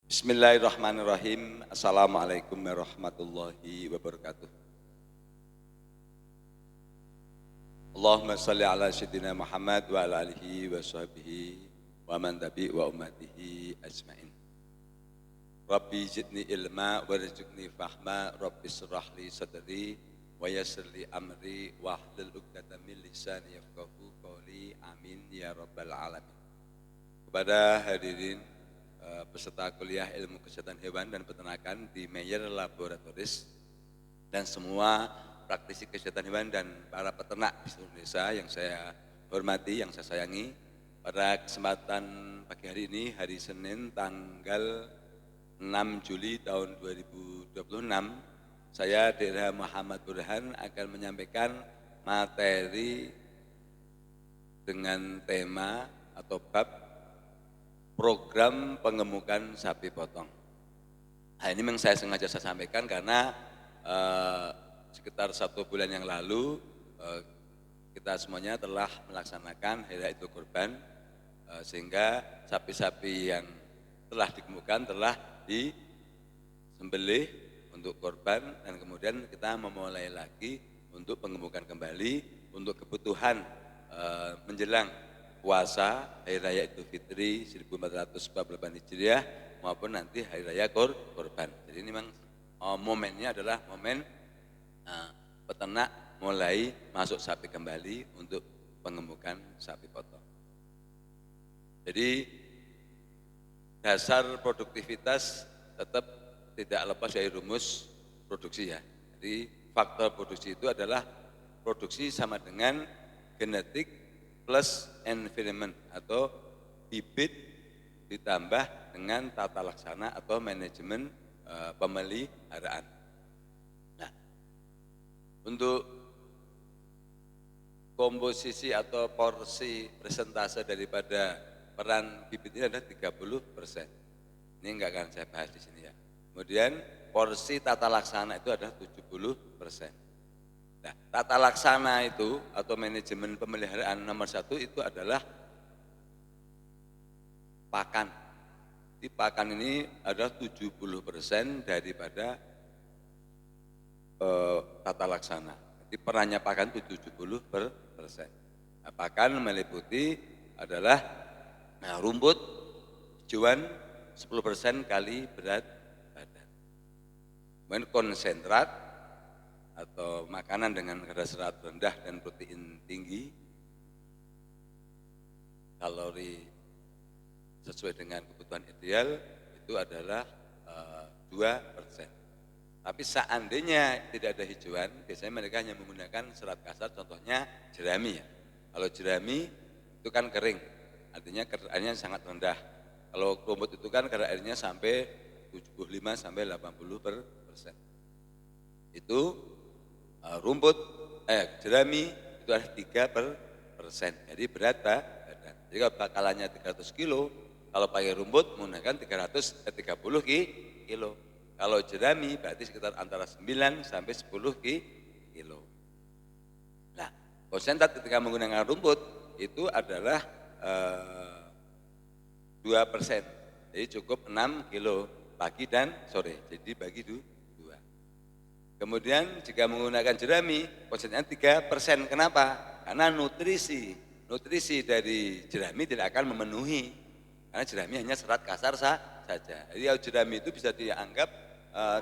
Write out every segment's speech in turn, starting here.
Bismillahirrahmanirrahim. Assalamualaikum warahmatullahi wabarakatuh. Allahumma salli ala sayyidina Muhammad wa ala alihi wa sahbihi wa man tabi wa ummatihi ajmain. Rabbi zidni ilma warzuqni fahma, Rabbi shrah li sadri wa yassir li amri wa hlul 'uqdatam min lisani yafqahu qawli. Amin ya rabbal alamin. Kepada hadirin peserta kuliah ilmu kesehatan hewan dan peternakan di Meyer Laboratories dan semua praktisi kesehatan hewan dan para peternak di seluruh Indonesia yang saya hormati, yang saya sayangi. Pada kesempatan pagi hari ini, hari Senin tanggal 6 Juli tahun 2026, saya Dr. Muhammad Burhan akan menyampaikan materi dengan tema atau bab program pengemukan sapi potong. Nah, ini memang saya sengaja sampaikan karena sekitar 1 bulan yang lalu kita semuanya telah melaksanakan Hari Raya Idul Kurban, sehingga sapi-sapi yang telah dikemukan telah disembelih untuk korban, dan kemudian kita memulai lagi untuk pengemukan kembali untuk kebutuhan menjelang puasa Hari Raya Idul Fitri 1448 Hijriah maupun nanti Hari Raya Kurban. Jadi ini memang momennya adalah momen peternak mulai masuk sapi kembali untuk pengemukan sapi potong. Jadi dasar produktivitas tetap tidak lepas dari rumus produksi ya. Jadi faktor produksi itu adalah produksi sama dengan genetik plus environment atau bibit ditambah dengan tata laksana atau manajemen pemeliharaan. Nah, untuk komposisi atau porsi persentase daripada peran bibit ini adalah 30%. Ini enggak akan saya bahas di sini ya. Kemudian porsi tata laksana itu adalah 70%. Nah, tata laksana itu atau manajemen pemeliharaan nomor 1 itu adalah pakan. Di pakan ini adalah 70% daripada tata laksana. Jadi perannya pakan itu 70%. Nah, pakan meliputi adalah rumput, hijauan 10% kali berat badan. Kemudian konsentrat atau makanan dengan kadar serat rendah dan protein tinggi, kalori sesuai dengan kebutuhan ideal itu adalah 2%. Tapi seandainya tidak ada hijauan, biasanya mereka hanya menggunakan serat kasar, contohnya jerami ya. Kalau jerami itu kan kering, artinya kadar airnya sangat rendah. Kalau rumput itu kan kadar airnya sampai 75 sampai 80%. Itu rumput, jerami itu ada 3%. Jadi berat badan. Jadi kalau bakalannya 300 kilo, kalau pakai rumput menggunakan 30 kilo. Kalau jerami berarti sekitar antara 9 sampai 10 kilo. Nah, konsentrat ketika menggunakan rumput itu adalah 2%. Jadi cukup 6 kilo pagi dan sore. Jadi bagi 2. Kemudian jika menggunakan jerami, konsentratnya 3%. Kenapa? Karena nutrisi dari jerami tidak akan memenuhi. Karena jerami hanya serat kasar saja. Jadi jerami itu bisa dianggap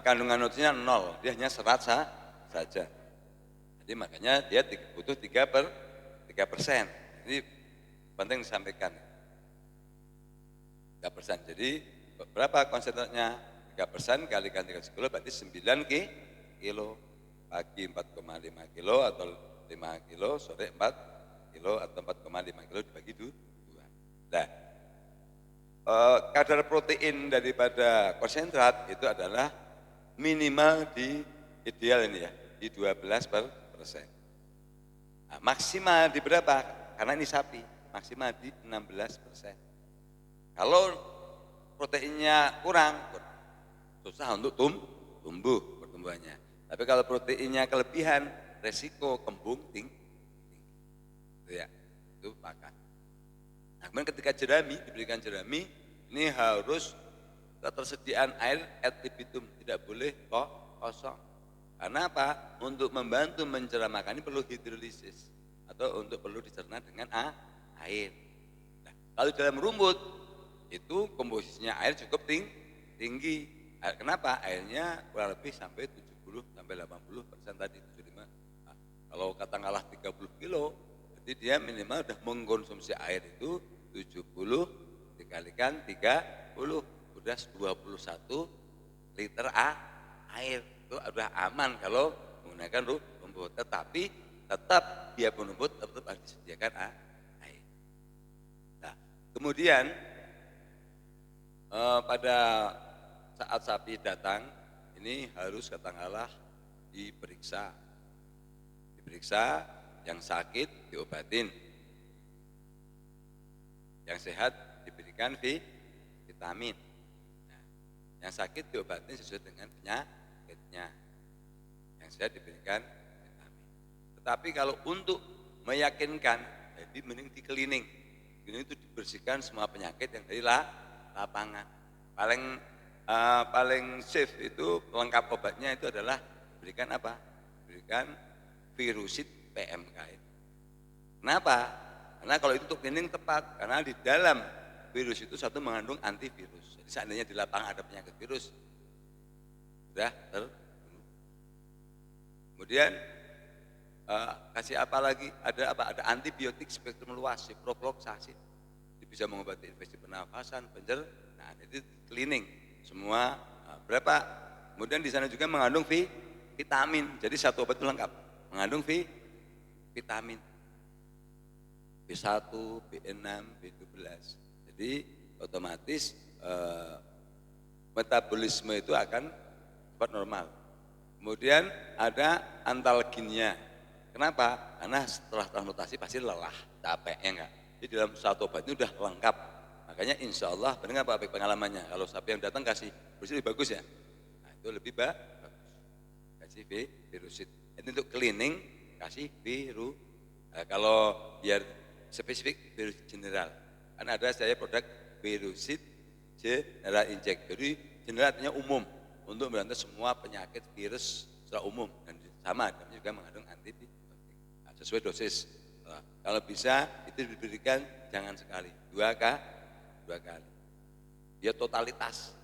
kandungan nutrisinya 0, dia hanya serat saja. Jadi makanya dia butuh 3%. Jadi penting disampaikan. 3%. Jadi berapa konsentratnya? 3% kalikan 300 kilo berarti 9 kilo. Pagi 4,5 kilo atau 5 kilo, sore 4 kilo atau 4,5 kilo dibagi 2. Nah, kadar protein daripada konsentrat itu adalah minimal di ideal ini ya, di 12%. Nah, maksimal di berapa? Karena ini sapi, maksimal di 16%. Kalau proteinnya kurang, susah untuk tumbuh pertumbuhannya. Tapi kalau proteinnya kelebihan, resiko kembung tinggi. Itu ya, itu pakan. Nah, kemudian ketika jerami, diberikan jerami, ini harus ketersediaan air ad libitum, tidak boleh kok kosong. Karena apa? Untuk membantu mencernakan ini perlu hidrolisis atau untuk perlu dicerna dengan air. Nah, kalau dalam rumput itu komposisinya air cukup tinggi. Kenapa? Airnya kurang lebih sampai 70 sampai 80% tadi 75. Nah, kalau katakanlah 30 kilo, berarti dia minimal sudah mengkonsumsi air itu 70 dikalikan 30 udah 21 liter air. Itu udah aman kalau menggunakan rumput. Tetapi tetap dia rumput tetap harus disediakan air. Nah, kemudian pada saat sapi datang ini harus katakanlah diperiksa, yang sakit diobatin, yang sehat diberikan vitamin. Nah, yang sakit diobatin sesuai dengan penyakitnya, yang sehat diberikan vitamin. Tetapi kalau untuk meyakinkan, jadi mending di cleaning itu dibersihkan semua penyakit yang dari lapangan. Paling safe itu lengkap obatnya itu adalah berikan apa? Berikan virusid PMK itu. Kenapa? Karena kalau itu untuk cleaning tepat, karena di dalam virus itu satu mengandung antivirus. Jadi seandainya di lapangan ada penyakit virus, sudah kemudian kasih apa lagi? Ada apa? Ada antibiotik spektrum luas, ciprofloxacin. Bisa mengobati infeksi pernafasan, pencernaan, itu cleaning semua. Berapa? Kemudian di sana juga mengandung vitamin. Jadi satu obat itu lengkap, mengandung vitamin B1, B6, B12. Jadi otomatis metabolisme itu akan cepat normal. Kemudian ada antalginnya. Kenapa? Karena setelah transmutasi pasti lelah, capek, ya enggak? Jadi dalam satu obat ini sudah lengkap. Makanya insya Allah, benar Pak pengalamannya, kalau sapi yang datang kasih virusid lebih bagus ya. Nah itu lebih bagus. Kasih virusid. Itu untuk cleaning, kasih virus. Nah, kalau biar spesifik virus general. Kan ada saya produk virusid general inject. Jadi general artinya umum untuk memberantas semua penyakit virus secara umum dan sama juga mengandung antibiotik. Nah, sesuai dosis. Nah, kalau bisa itu diberikan jangan sekali, dua kali. Dia totalitas.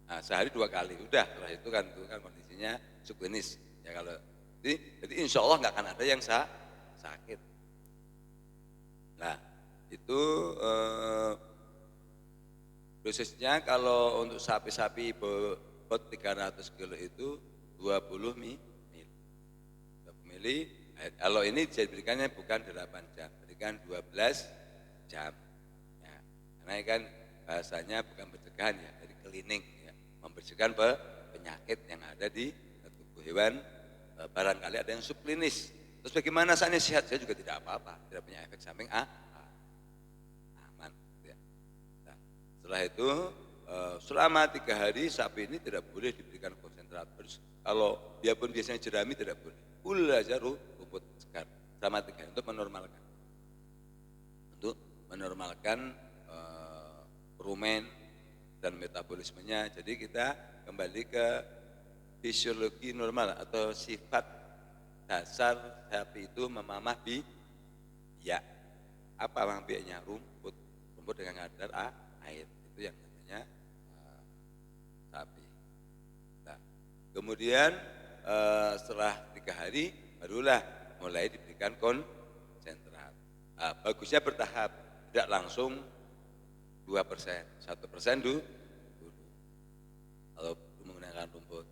Nah, sehari 2 kali, udah setelah itu kan kondisinya subklinis. Ya kalau jadi insya Allah nggak akan ada yang sakit. Nah itu dosisnya kalau untuk sapi-sapi bobot 300 kilo itu 20 mili. Kalau ini diberikannya bukan 8 jam, berikan 12 jam. Ya, karena kan bahasanya bukan pencegahan ya, dari cleaning ya, membersihkan penyakit yang ada di tubuh hewan. Barangkali ada yang subklinis. Terus bagaimana saatnya sehat? Saya juga tidak apa-apa, tidak punya efek samping aman. Ya. Nah, setelah itu selama 3 hari sapi ini tidak boleh diberikan konsentrat. Kalau dia pun biasanya jerami tidak boleh. Full aja rumput segar selama 3 hari untuk menormalkan rumen dan metabolismenya. Jadi kita kembali ke fisiologi normal atau sifat dasar sapi itu memamah biak. Apa memang biaknya? Rumput dengan kadar air. Itu yang namanya sapi. Nah, kemudian setelah 3 hari barulah mulai diberikan konsentrat. Nah, bagusnya bertahap, tidak langsung 2%, 1% dulu. Kalau menggunakan rumput.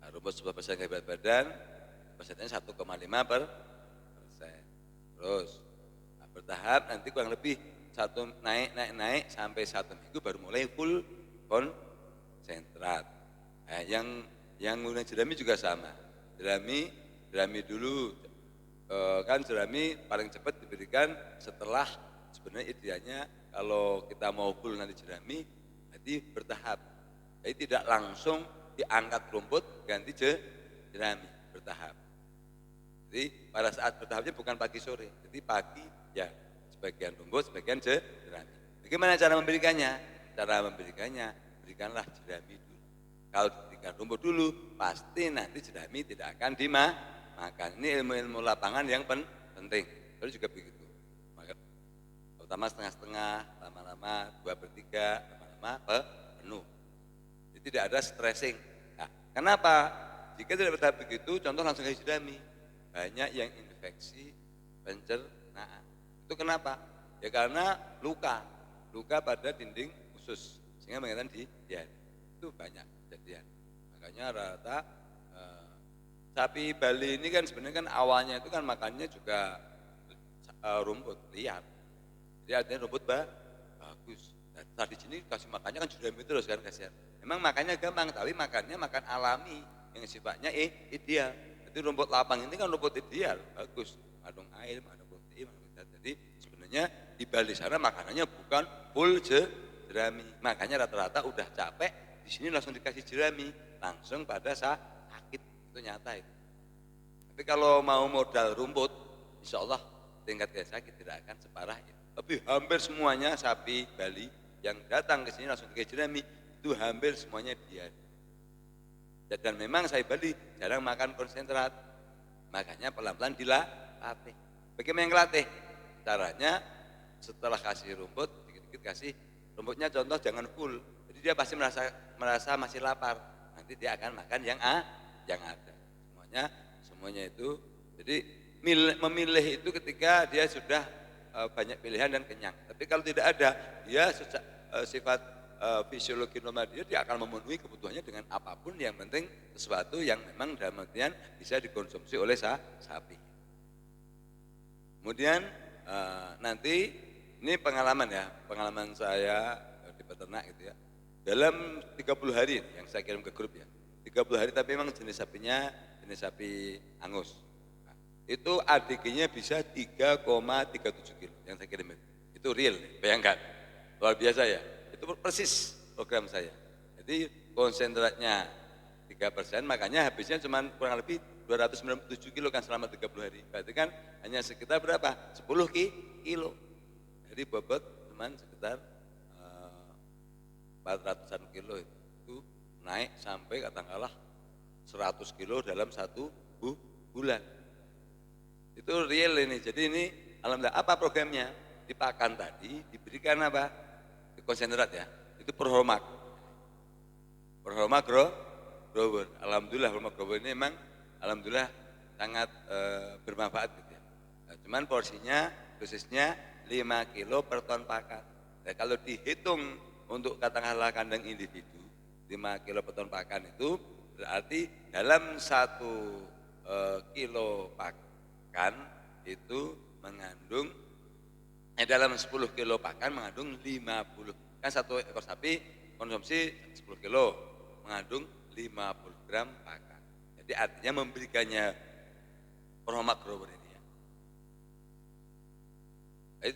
Nah, rumput 10% berat badan, persennya 1,5%. Terus bertahap nanti kurang lebih naik sampai 1 minggu baru mulai full konsentrat. Nah, yang menggunakan jerami juga sama. Jerami dulu kan jerami paling cepat diberikan setelah sebenarnya idealnya kalau kita mau full nanti jerami nanti bertahap. Jadi tidak langsung diangkat rumput ganti jerami, bertahap. Jadi pada saat bertahapnya bukan pagi sore, jadi pagi ya sebagian rumput, sebagian jerami. Bagaimana cara memberikannya? cara memberikannya, berikanlah jerami dulu. Kalau diberikan rumput dulu, pasti nanti jerami tidak akan dimakan. Ini ilmu-ilmu lapangan yang penting. Lalu juga begitu. Pertama setengah-setengah, lama-lama 2/3, lama-lama penuh. Jadi tidak ada stressing. Nah, kenapa? Jika tidak bertahap begitu, contoh langsung kasih jerami. Banyak yang infeksi pencernaan. Itu kenapa? Ya karena luka pada dinding usus sehingga mengakibatkan diare. Itu banyak kejadian. Makanya rata sapi Bali ini kan sebenarnya kan awalnya itu kan makannya juga rumput liar. Jadi artinya rumput bagus. Nah, tadi sini kasih makannya kan jerami terus kan kasihan. Memang makannya gampang, tapi makannya makan alami yang sifatnya ideal. Jadi rumput lapang ini kan rumput ideal, bagus, mengandung air, mengandung protein, jadi sebenarnya di Bali sana makanannya bukan full jerami. Makanya rata-rata udah capek, di sini langsung dikasih jerami, langsung pada sakit, itu nyata itu. Tapi kalau mau modal rumput, insya Allah tingkat sakit tidak akan separah itu. Tapi hampir semuanya sapi Bali yang datang ke sini langsung dikasih jerami, itu hampir semuanya diare. Dan memang sapi Bali jarang makan konsentrat, makanya pelan-pelan dilatih. Bagaimana yang latih? Caranya setelah kasih rumput, dikit-dikit kasih rumputnya contoh jangan full. Jadi dia pasti merasa masih lapar. Nanti dia akan makan yang ada. Semuanya itu. Jadi memilih itu ketika dia sudah banyak pilihan dan kenyang. Tapi kalau tidak ada, dia sifat fisiologi normal dia akan memenuhi kebutuhannya dengan apapun, yang penting sesuatu yang memang dalam artian bisa dikonsumsi oleh sapi. Kemudian nanti ini pengalaman saya di peternak gitu ya. Dalam 30 hari yang saya kirim ke grup ya. 30 hari tapi memang jenis sapinya jenis sapi angus. Nah, itu ADG-nya bisa 3,37 kilo yang saya kirim itu real, bayangkan. Luar biasa ya. Itu persis program saya. Jadi konsentratnya 3%, makanya habisnya cuma kurang lebih 297 kilo kan selama 30 hari. Berarti kan hanya sekitar berapa? 10 kilo. Jadi bobot cuma sekitar 400-an kilo itu naik sampai katakanlah 100 kilo dalam 1 bulan. Itu real ini. Jadi ini alhamdulillah. Apa programnya? Dipakan tadi, diberikan apa? Konsentrat ya. Itu Perhomak grower. Alhamdulillah Perhomak grower ini memang alhamdulillah sangat bermanfaat gitu ya. Nah, cuman porsinya dosisnya 5 kilo per ton pakan. Nah, kalau dihitung untuk katakanlah kandang individu 5 kilo per ton pakan itu berarti dalam 1 kilo pakan itu mengandung dalam 10 kilo pakan mengandung 50. Kan 1 ekor sapi konsumsi 10 kilo mengandung 50 gram pakan. Jadi artinya memberikannya Perhomak grower ini ya.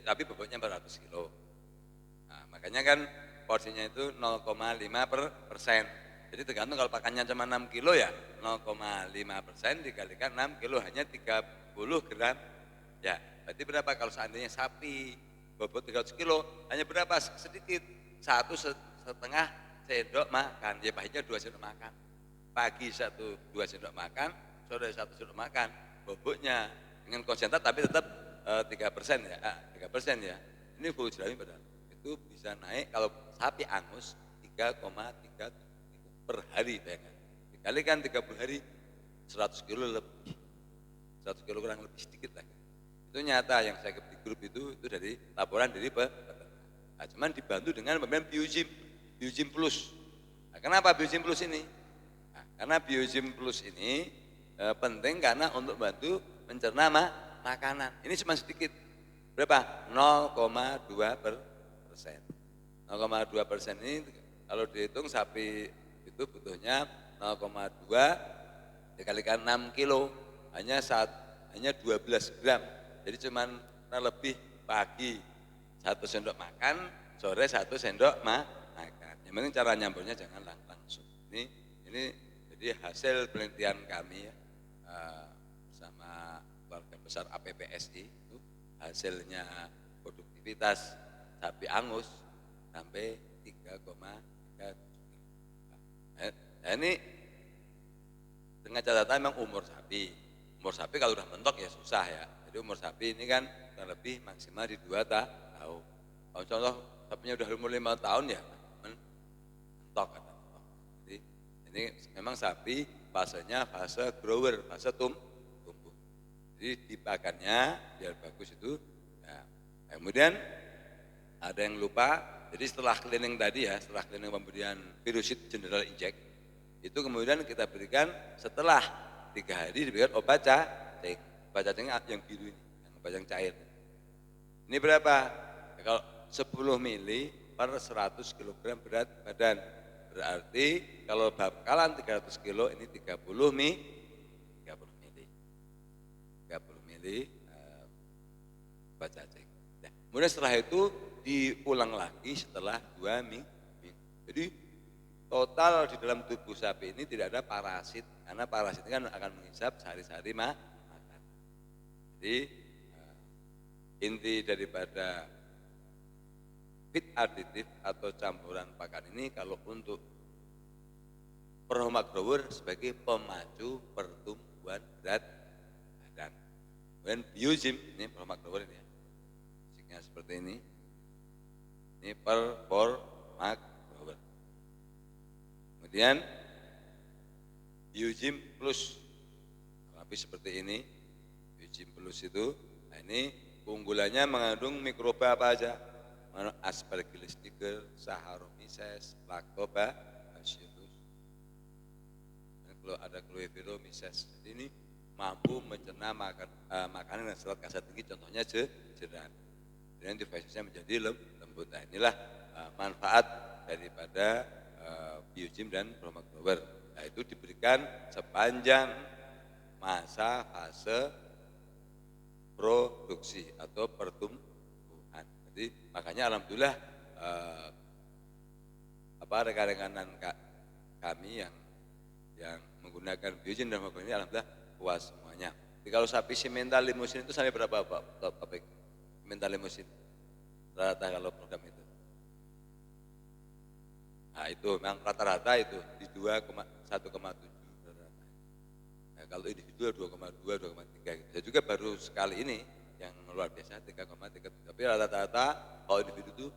Tapi bobotnya 400 kilo. Nah, makanya kan porsinya itu 0,5%. Jadi tergantung kalau pakannya cuma 6 kilo ya 0,5% dikalikan 6 kilo hanya 30 gram. Ya, berarti berapa kalau seandainya sapi bobot 300 kilo hanya berapa? Sedikit, 1,5 sendok makan. Ya baiknya 2 sendok makan. Pagi 2 sendok makan, sore 1 sendok makan. Bobotnya dengan konsentrat tapi tetap 3% ya, 3% ya. Ini full jerami padahal. Itu bisa naik kalau sapi angus 3,3 per hari bayangkan. Dikalikan 30 hari 100 kilo lebih. 100 kilo kurang lebih sedikit lagi. Itu nyata yang saya di grup itu dari laporan dari peternak. Nah, cuman dibantu dengan pemberian Biogym Plus. Nah, kenapa Biogym Plus ini? Nah, karena Biogym Plus ini penting karena untuk bantu mencerna makanan. Ini cuma sedikit. Berapa? 0,2%. 0,2% ini kalau dihitung sapi itu butuhnya 0,2 dikalikan 6 kilo hanya 12 gram. Jadi cuman lebih pagi 1 sendok makan, sore 1 sendok makan. Yang penting cara nyambungnya jangan langsung. Ini jadi hasil penelitian kami ya, bersama keluarga besar APPSI itu hasilnya produktivitas sapi angus sampai 3,3. Nah, ini dengan catatan memang umur sapi. Umur sapi kalau udah mentok ya susah ya. Jadi umur sapi ini kan kurang lebih maksimal di 2 tahun. Kalau contoh sapinya udah umur 5 tahun ya mentok. Jadi ini memang sapi fasenya fase grower, fase tumbuh. Jadi dipakannya biar bagus itu. Nah, kemudian ada yang lupa, jadi setelah cleaning tadi ya, setelah cleaning pemberian virusid general inject, itu kemudian kita berikan setelah 3 hari diberikan obat cacing. Obat cacing yang biru ini, yang obat yang cair. Ini berapa? Ya, kalau 10 mili per 100 kg berat badan. Berarti kalau bakalan 300 kilo ini 30 mili. 30 mili obat cacing. Nah, kemudian setelah itu diulang lagi setelah 2 minggu. Jadi total di dalam tubuh sapi ini tidak ada parasit, karena parasit ini kan akan menghisap sehari-hari makan. Jadi inti daripada feed aditif atau campuran pakan ini kalau untuk perhormat grower sebagai pemacu pertumbuhan berat badan. Kemudian biozim ini perhormat grower ini ya, musiknya seperti ini. Ini perhormat grower. Kemudian biozim plus, tapi seperti ini. Biozim plus itu, nah ini keunggulannya mengandung mikroba apa aja? Mengandung Aspergillus niger, Saccharomyces, Lactobacillus. Kalau ada Chlorophyllomyces, jadi ini mampu mencerna makanan dengan serat kasar tinggi, contohnya jerat. Dan diversitasnya menjadi lembut. Nah, inilah manfaat daripada biozim dan perhormat grower. Nah, itu diberikan sepanjang masa fase produksi atau pertumbuhan. Jadi makanya alhamdulillah rekan-rekanan kami yang menggunakan biozim dan perhormat grower ini alhamdulillah puas semuanya. Jadi kalau sapi simental limusin itu sampai berapa Pak? Simental limusin rata kalau program itu. Nah itu memang rata-rata itu di 1,7 rata-rata. Nah, kalau individu 2,2, 2,3 gitu. Saya juga baru sekali ini yang luar biasa 3,3. Tapi rata-rata kalau individu itu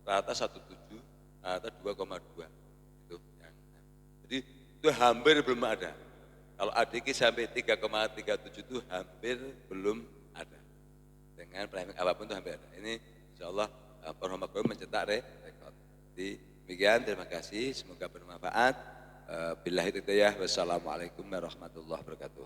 rata 1,7, rata 2,2 itu yang. Jadi itu hampir belum ada. Kalau ADK sampai 3,37 itu hampir belum ada. Dengan priming apapun itu hampir ada. Ini insya Allah perhormat grower mencetak rekor. Jadi demikian, terima kasih, semoga bermanfaat. Billahi hidayah, wassalamualaikum warahmatullahi wabarakatuh.